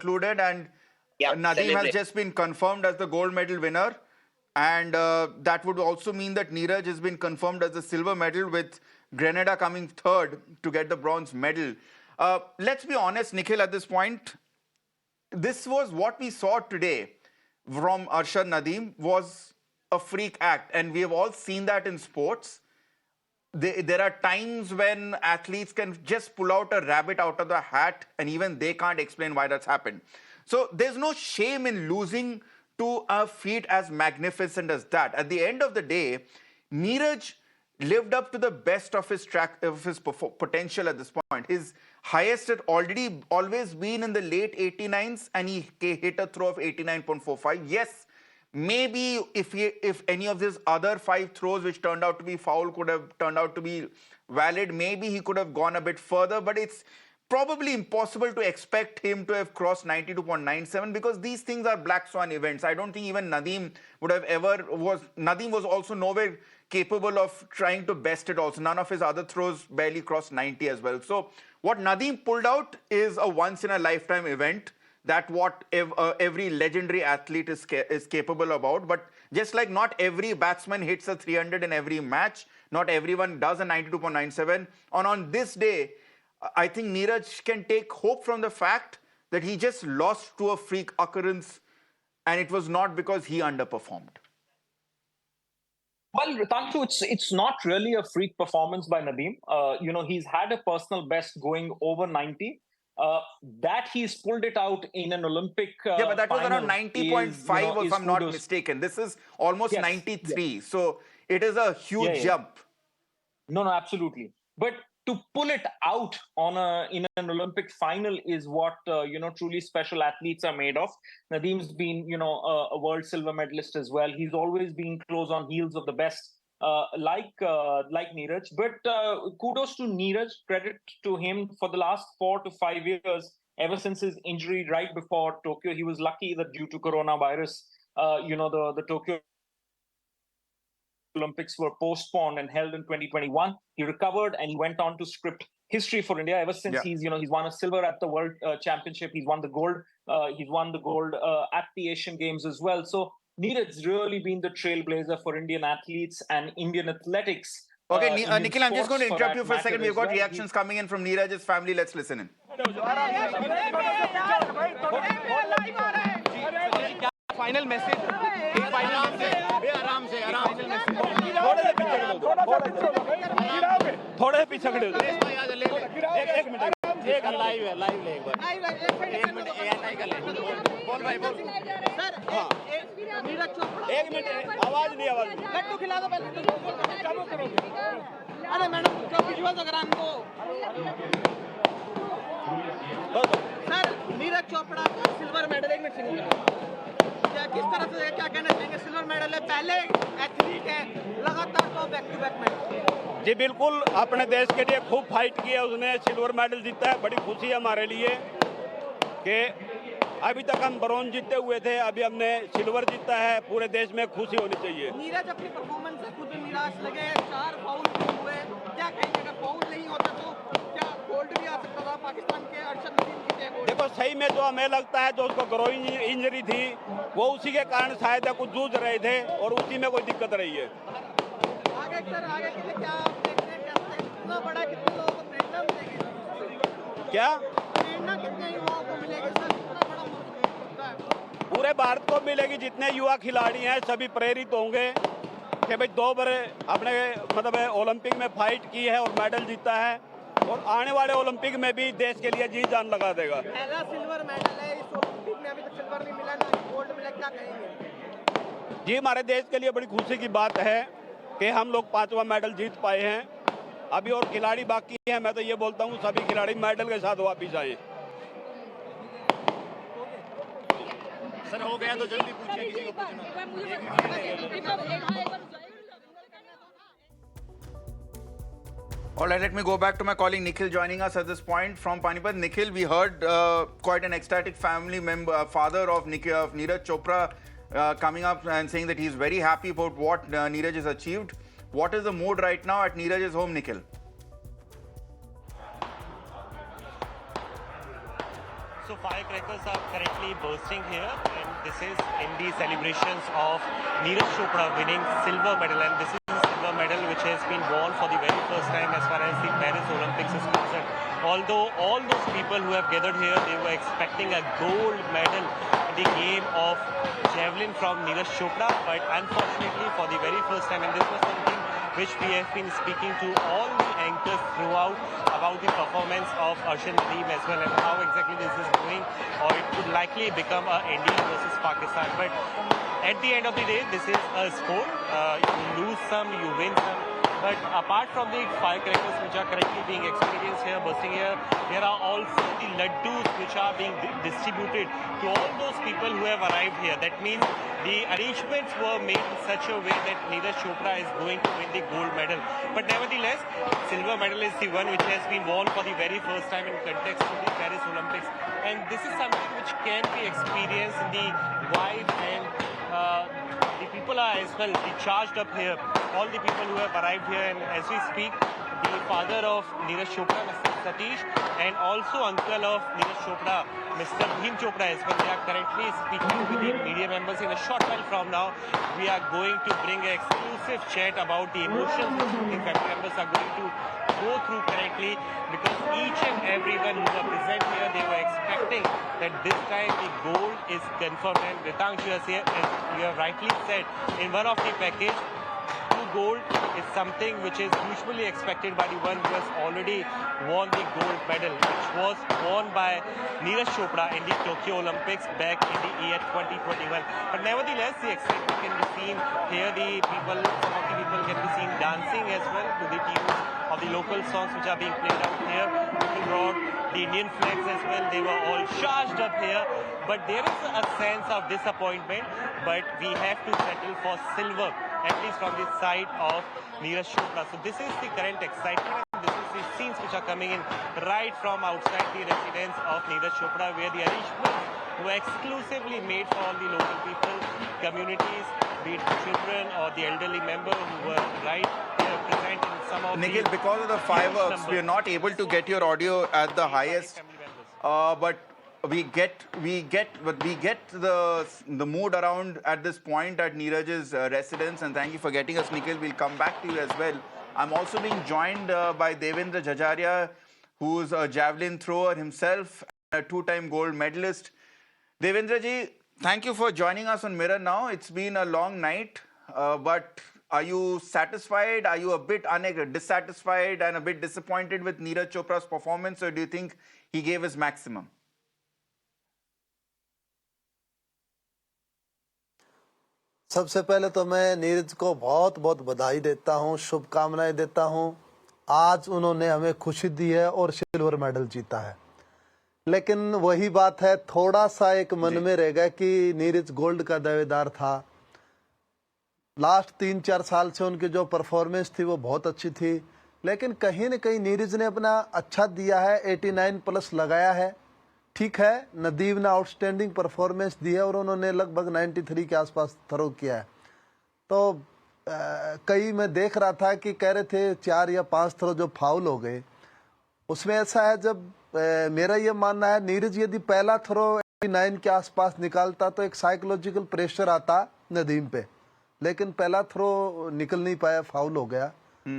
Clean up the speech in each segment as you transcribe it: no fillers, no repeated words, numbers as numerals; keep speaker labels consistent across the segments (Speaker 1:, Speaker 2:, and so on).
Speaker 1: concluded, and
Speaker 2: Yeah,
Speaker 1: Nadeem has
Speaker 2: celebrate.
Speaker 1: just been confirmed as the gold medal winner. And that would also mean that Neeraj has been confirmed as the silver medal, with Grenada coming third to get the bronze medal. Let's be honest, Nikhil, at this point, this was what we saw today from Arshad Nadeem was a freak act. And we have all seen that in sports. There are times when athletes can just pull out a rabbit out of the hat, and even they can't explain why that's happened. So there's no shame in losing to a feat as magnificent as that. At the end of the day, Neeraj lived up to the best of his potential at this point. His highest had already always been in the late 89s, and he hit a throw of 89.45. Yes, maybe if any of his other 5 throws which turned out to be foul could have turned out to be valid, maybe he could have gone a bit further, but it's probably impossible to expect him to have crossed 92.97 because these things are black swan events. I don't think even Nadeem would have ever was. Nadeem was also nowhere capable of trying to best it also. None of his other throws barely crossed 90 as well. So what Nadeem pulled out is a once in a lifetime event that what every legendary athlete is capable about. But just like not every batsman hits a 300 in every match, not everyone does a 92.97. And on this day, I think Neeraj can take hope from the fact that he just lost to a freak occurrence, and it was not because he underperformed.
Speaker 3: Well, Ritanshu, it's not really a freak performance by Nadeem. He's had a personal best going over 90. That he's pulled it out in an Olympic
Speaker 1: yeah, but that was around 90.5, if I'm not
Speaker 3: kudos.
Speaker 1: Mistaken. This is almost
Speaker 3: Yes,
Speaker 1: 93.
Speaker 3: yes.
Speaker 1: So it is a huge jump.
Speaker 3: No, absolutely. But to pull it out in an Olympic final is what truly special athletes are made of. Nadeem's been a world silver medalist as well. He's always been close on heels of the best, like Neeraj. But kudos to Neeraj, credit to him for the last 4 to 5 years. Ever since his injury right before Tokyo, he was lucky that due to coronavirus, the Tokyo Olympics were postponed and held in 2021. He recovered and he went on to script history for India. Ever since he's won a silver at the World Championship, he's won the gold. He's won the gold at the Asian Games as well. So Neeraj's really been the trailblazer for Indian athletes and Indian athletics.
Speaker 1: Okay, Nikhil, I'm just going to interrupt you for a second. We've got reactions coming in from Neeraj's family. Let's listen in.
Speaker 4: Final message थोड़े पीछे खड़े हो एक minute एक live है live ले एक बार एक मिनट एआई कर ले बोल भाई बोल सर हां नीरज चोपड़ा एक मिनट आवाज नहीं लड्डू खिला दो पहले चालू करो अरे मैडम जो विजुअल अगर हमको सर नीरज चोपड़ा को सिल्वर मेडल एक मिनट किस तरह से क्या कहना चाहेंगे सिल्वर मेडल है पहले एथलीट है लगातार तो बैक टू बैक मेडल
Speaker 5: जी बिल्कुल अपने देश के लिए खूब फाइट किया उसने सिल्वर मेडल जीता है बड़ी खुशी है हमारे लिए कि अभी तक हम ब्रॉन्ज जीते हुए थे अभी हमने सिल्वर जीता है पूरे देश में खुशी होनी चाहिए
Speaker 4: नीरज अपनी परफॉर्मेंस से खुद निराश लगे 4 फाउल हुए क्या कहेंगे अगर फाउल नहीं होता तो क्या गोल्ड भी आ सकता था पाकिस्तान के अरशद नदीम की टीम
Speaker 5: देखो सही में जो हमें लगता है जो उसको ग्रोइंग इंजरी थी वो उसी के कारण शायद कुछ जूझ रहे थे और उसी में कोई दिक्कत रही है
Speaker 4: आगे सर आगे के लिए क्या आप देखते हैं कैसे इतना बड़ा कितने लोगों को प्रेरणा मिलेगी
Speaker 5: क्या
Speaker 4: प्रेरणा कितने युवाओं को मिलेगी सर इतना बड़ा मुद्दा है
Speaker 5: पूरे भारत को मिलेगी जितने युवा खिलाड़ी हैं सभी प्रेरित होंगे कि भाई 2 बार अपने मतलब ओलंपिक में फाइट की है और मेडल जीता है और आने वाले ओलंपिक में भी देश के लिए जी जान लगा देगा
Speaker 4: पहला सिल्वर मेडल है इस ओलंपिक में अभी तक सिल्वर नहीं मिला ना गोल्ड मिला क्या कहेंगे
Speaker 5: जी हमारे देश के लिए बड़ी खुशी की बात है कि हम लोग 5वां मेडल जीत पाए हैं अभी और खिलाड़ी बाकी हैं मैं तो ये बोलता हूँ सभी खिलाड़ी मेडल के साथ वापिस आए
Speaker 6: सर हो गया तो जल्दी पूछिए किसी को पूछना
Speaker 1: All right, let me go back to my colleague Nikhil joining us at this point from Panipat. Nikhil, we heard quite an ecstatic family member, father of Neeraj Chopra coming up and saying that he's very happy about what Neeraj has achieved. What is the mood right now at Neeraj's home, Nikhil?
Speaker 2: So firecrackers are currently bursting here, and this is in the celebrations of Neeraj Chopra winning silver medal, and this is the silver medal which has been won for the very first time as far as the Paris Olympics is concerned. Although all those people who have gathered here, they were expecting a gold medal in the game of javelin from Neeraj Chopra, but unfortunately for the very first time, and this was something which we have been speaking to all the anchors throughout about the performance of Arshad Nadeem as well, and how exactly this is going, or it could likely become a India versus Pakistan. But at the end of the day, this is a sport. You lose some, you win some. But apart from the firecrackers which are currently being experienced here, bursting here, there are also the laddus which are being distributed to all those people who have arrived here. That means the arrangements were made in such a way that Neeraj Chopra is going to win the gold medal. But nevertheless, silver medal is the one which has been won for the very first time in context of the Paris Olympics. And this is something which can be experienced in the vibe, and the people are as well charged up here. All the people who have arrived here, and as we speak, the father of Neeraj Chopra, Mr. Satish, and also uncle of Neeraj Chopra, Mr. Bhim Chopra as well. They are currently speaking with the media members. In a short while from now, we are going to bring an exclusive chat about the emotions the family members are going to go through currently, because each and everyone who are present here, they were expecting that this time the gold is confirmed. And Ritangshu has here, as you have rightly said, in one of the package, gold is something which is usually expected by the one who has already won the gold medal, which was won by Neeraj Chopra in the Tokyo Olympics back in the year 2021. But nevertheless, the excitement can be seen here. The people, some of the people can be seen dancing as well to the tunes of the local songs which are being played out here. People brought the Indian flags as well. They were all charged up here. But there is a sense of disappointment, but we have to settle for silver, at least from the side of Neeraj Chopra. So this is the current excitement, and this is the scenes which are coming in right from outside the residence of Neeraj Chopra, where the arrangements were exclusively made for all the local people, communities, be it children or the elderly member who were right here present in some of
Speaker 1: Nikhil,
Speaker 2: the
Speaker 1: because of the fireworks, we are not able to get your audio at the highest, but we get the mood around at this point at Neeraj's residence, and thank you for getting us, Nikhil. We'll come back to you as well. I'm also being joined by Devendra Jajaria, who's a javelin thrower himself, a two-time gold medalist. Devendra ji, thank you for joining us on Mirror Now. It's been a long night, but are you satisfied? Are you a bit dissatisfied and a bit disappointed with Neeraj Chopra's performance, or do you think he gave his maximum?
Speaker 7: सबसे पहले तो मैं नीरज को बहुत बहुत बधाई देता हूं, शुभकामनाएं देता हूं। आज उन्होंने हमें खुशी दी है और सिल्वर मेडल जीता है। लेकिन वही बात है, थोड़ा सा एक मन में रहेगा कि नीरज गोल्ड का दावेदार था। लास्ट 3-4 साल से उनकी जो परफॉर्मेंस थी वो बहुत अच्छी थी, लेकिन कहीं न कहीं नीरज ने अपना अच्छा दिया है, 89 प्लस लगाया है। ठीक है, नदीम ने आउटस्टैंडिंग परफॉर्मेंस दी है और उन्होंने लगभग 93 के आसपास थ्रो किया है। तो कई मैं देख रहा था कि कह रहे थे 4 या 5 थ्रो जो फाउल हो गए, उसमें ऐसा है, जब मेरा ये मानना है नीरज यदि पहला थ्रो 89 के आसपास निकालता तो एक साइकोलॉजिकल प्रेशर आता नदीम पे, लेकिन पहला थ्रो निकल नहीं पाया, फाउल हो गया।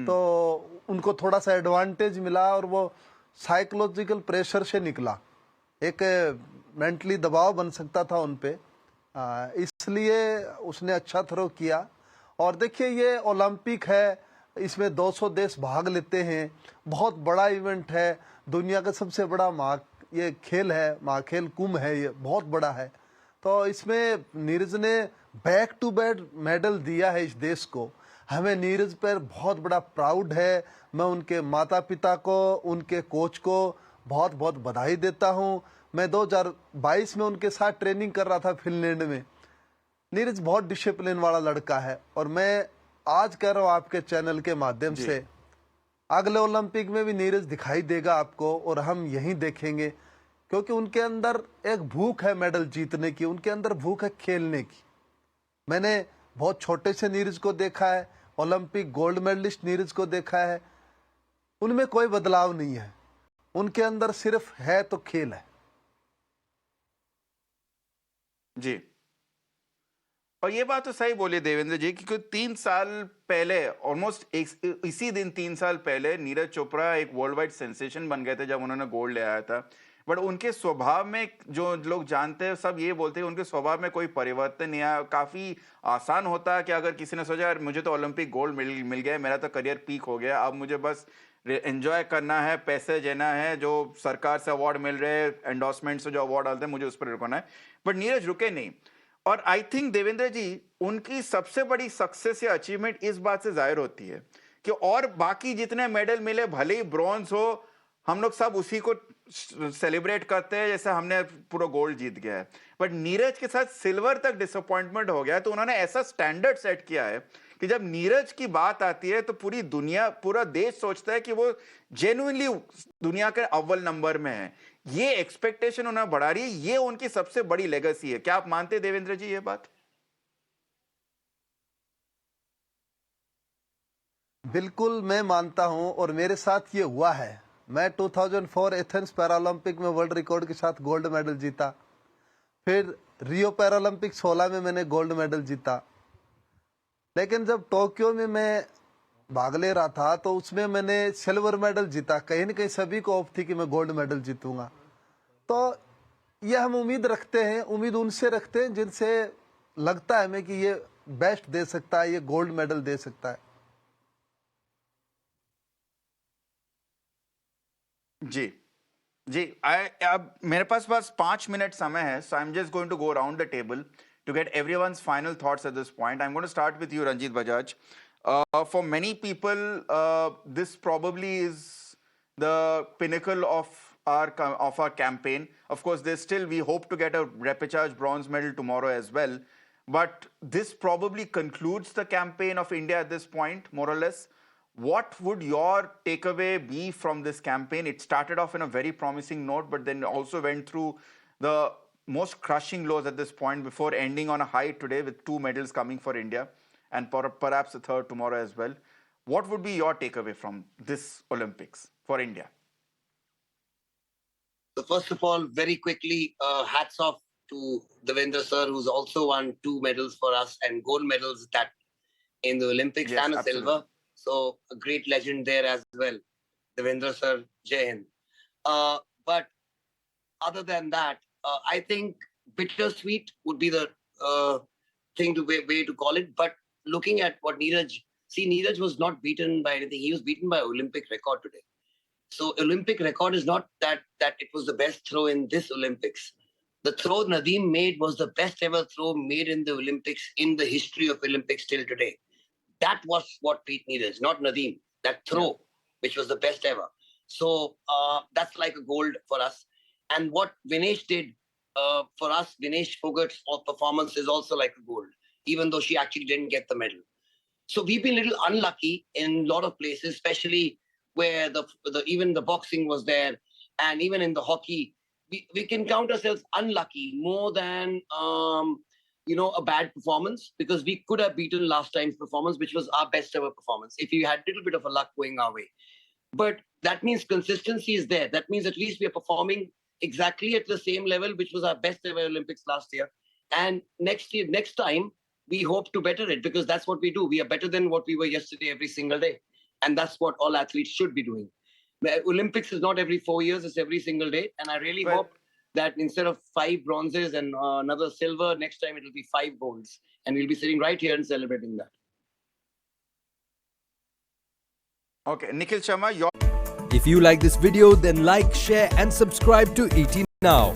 Speaker 7: तो उनको थोड़ा सा एडवांटेज मिला और वो साइकोलॉजिकल प्रेशर से निकला, एक मेंटली दबाव बन सकता था उन पे, इसलिए उसने अच्छा थ्रो किया। और देखिए, ये ओलंपिक है, इसमें 200 देश भाग लेते हैं, बहुत बड़ा इवेंट है, दुनिया का सबसे बड़ा ये खेल है, महाखेल कुंभ है, ये बहुत बड़ा है। तो इसमें नीरज ने बैक टू बैक मेडल दिया है इस देश को। हमें नीरज पर बहुत बड़ा प्राउड है। मैं उनके माता पिता को, उनके कोच को बहुत बहुत बधाई देता हूं। मैं 2022 में उनके साथ ट्रेनिंग कर रहा था फिनलैंड में। नीरज बहुत डिसिप्लिन वाला लड़का है, और मैं आज कह रहा हूं आपके चैनल के माध्यम से, अगले ओलंपिक में भी नीरज दिखाई देगा आपको, और हम यहीं देखेंगे, क्योंकि उनके अंदर एक भूख है मेडल जीतने की, उनके अंदर भूख है खेलने की। मैंने बहुत छोटे से नीरज को देखा है, ओलंपिक गोल्ड मेडलिस्ट नीरज को देखा है, उनमें कोई बदलाव नहीं है। उनके अंदर सिर्फ है तो खेल है।
Speaker 1: जी, और ये बात तो सही बोली देवेंद्र जी, क्योंकि 3 साल पहले ऑलमोस्ट इसी दिन 3 साल पहले नीरज चोपड़ा एक वर्ल्ड वाइड सेंसेशन बन गए थे जब उन्होंने गोल्ड ले आया था। बट उनके स्वभाव में, जो लोग जानते हैं सब ये बोलते हैं, उनके स्वभाव में कोई परिवर्तन नहीं आया। काफ़ी आसान होता है कि अगर किसी ने सोचा यार मुझे तो ओलंपिक गोल्ड मिल गया, मेरा तो करियर पीक हो गया, अब मुझे बस एंजॉय करना है, पैसे देना है, जो सरकार से अवार्ड मिल रहे हैं, एंडोर्समेंट से जो अवार्ड डालते हैं, मुझे उस पर रुकना है। बट नीरज रुके नहीं, और आई थिंक देवेंद्र जी उनकी सबसे बड़ी सक्सेस या अचीवमेंट इस बात से जाहिर होती है कि और बाकी जितने मेडल मिले, भले ही ब्रॉन्ज हो, हम लोग सब उसी को सेलिब्रेट करते हैं जैसे हमने पूरा गोल्ड जीत गया है। बट नीरज के साथ सिल्वर तक डिसअपॉइंटमेंट हो गया, तो उन्होंने ऐसा स्टैंडर्ड सेट किया है कि जब नीरज की बात आती है तो पूरी दुनिया, पूरा देश सोचता है कि वो जेन्युइनली दुनिया के अव्वल नंबर में है। ये एक्सपेक्टेशन उन्हें बढ़ा रही है, ये उनकी सबसे बड़ी लेगेसी है। क्या आप मानते हैं देवेंद्र जी ये बात?
Speaker 7: बिल्कुल मैं मानता हूं, और मेरे साथ ये हुआ है। मैं 2004 एथेंस पैरालंपिक में वर्ल्ड रिकॉर्ड के साथ गोल्ड मेडल जीता। फिर रियो पैरालंपिक 16 में मैंने गोल्ड मेडल जीता। लेकिन जब टोक्यो में मैं भाग ले रहा था तो उसमें मैंने सिल्वर मेडल जीता। कहीं न कहीं सभी को होप थी कि मैं गोल्ड मेडल जीतूंगा। तो ये हम उम्मीद रखते हैं, उम्मीद उनसे रखते हैं जिनसे लगता है हमें कि ये बेस्ट दे सकता है, ये गोल्ड मेडल दे सकता है।
Speaker 1: जी जी, अब मेरे पास बस 5 मिनट समय है, so I'm just going to go around the table to get everyone's final thoughts at this point. I'm going to start with you, Ranjit Bajaj. For many people, this probably is the pinnacle of our campaign. Of course, we hope to get a repechage bronze medal tomorrow as well. But this probably concludes the campaign of India at this point, more or less. What would your takeaway be from this campaign? It started off in a very promising note, but then also went through the most crushing lows at this point before ending on a high today with 2 medals coming for India and perhaps a third tomorrow as well. What would be your takeaway from this Olympics for India?
Speaker 8: So first of all, very quickly, hats off to Devendra sir, who's also won 2 medals for us and gold medals that in the Olympics,
Speaker 1: yes,
Speaker 8: and a
Speaker 1: absolutely.
Speaker 8: silver. So a great legend there as well. Devendra sir, Jai Hind. But other than that, I think bittersweet would be the way to call it. But looking at what Neeraj was not beaten by anything. He was beaten by Olympic record today. So Olympic record is not that it was the best throw in this Olympics. The throw Nadeem made was the best ever throw made in the Olympics, in the history of Olympics till today. That was what beat Neeraj, not Nadeem. That throw, which was the best ever. So that's like a gold for us. And what Vinesh did for us, Vinesh Phogat's performance is also like a gold, even though she actually didn't get the medal. So we've been a little unlucky in a lot of places, especially where even the boxing was there, and even in the hockey, we can count ourselves unlucky more than a bad performance, because we could have beaten last time's performance, which was our best ever performance, if we had a little bit of a luck going our way. But that means consistency is there. That means at least we are performing exactly at the same level, which was our best ever Olympics last year. And next time, we hope to better it, because that's what we do. We are better than what we were yesterday every single day. And that's what all athletes should be doing. The Olympics is not every 4 years, it's every single day. And I really hope that instead of 5 bronzes and another silver, next time it will be 5 golds. And we'll be sitting right here and celebrating that.
Speaker 1: Okay, Nikhil Sharma, your...
Speaker 9: If you like this video, then like, share and subscribe to ET Now.